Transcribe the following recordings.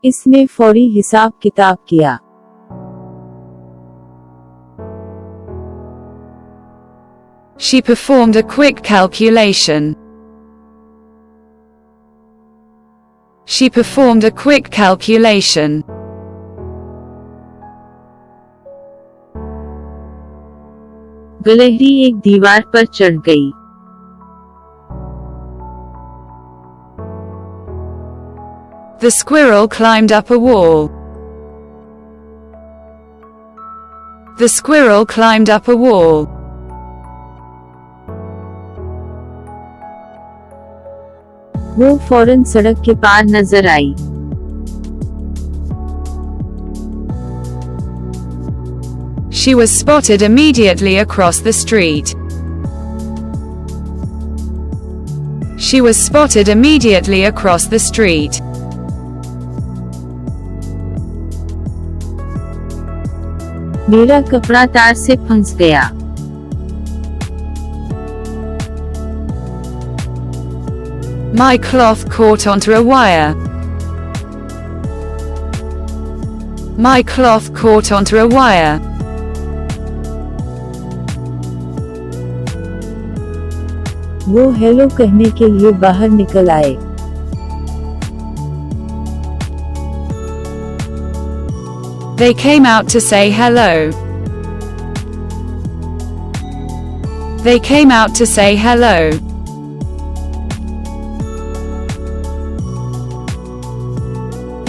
इसने फौरी हिसाब किताब किया। She performed a quick calculation. She performed a quick calculation. गलहरी एक दीवार पर चढ़ गई। The squirrel climbed up a wall. The squirrel climbed up a wall. वो फौरन सड़क के पार नजर आई। She was spotted immediately across the street. She was spotted immediately across the street. मेरा कपड़ा तार से फंस गया। My cloth caught onto a wire. My cloth caught onto a wire. वो हेलो कहने के लिए बाहर निकल आए। They came out to say hello. They came out to say hello.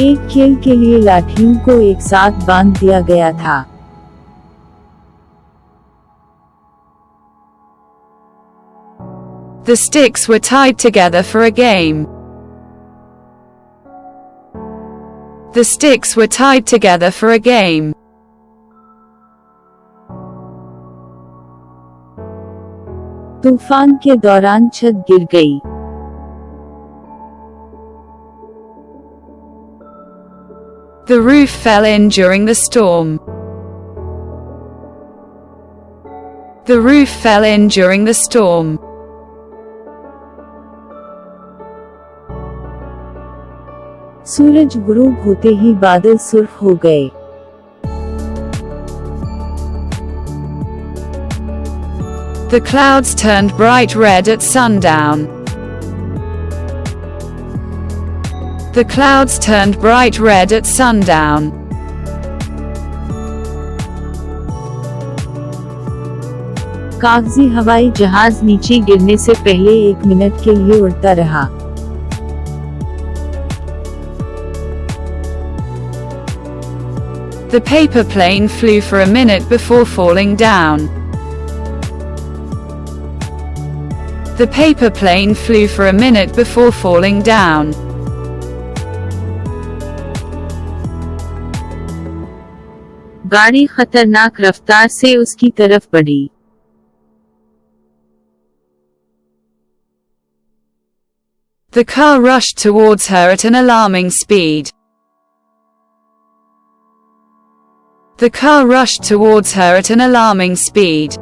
एक खेल के लिए लाठियों को एक साथ बांध दिया गया था। The sticks were tied together for a game. The sticks were tied together for a game. तूफान के दौरान छत गिर गई। The roof fell in during the storm. The roof fell in during the storm. सूरज गुरूब होते ही बादल सुर्ख हो गए। The clouds turned bright red at sundown. The clouds turned bright red at sundown. कागजी हवाई जहाज नीचे गिरने से पहले 1 मिनट के लिए उड़ता रहा। The paper plane flew for a minute before falling down. The paper plane flew for a minute before falling down. गाड़ी खतरनाक रफ्तार से उसकी तरफ बढ़ी। The car rushed towards her at an alarming speed. The car rushed towards her at an alarming speed.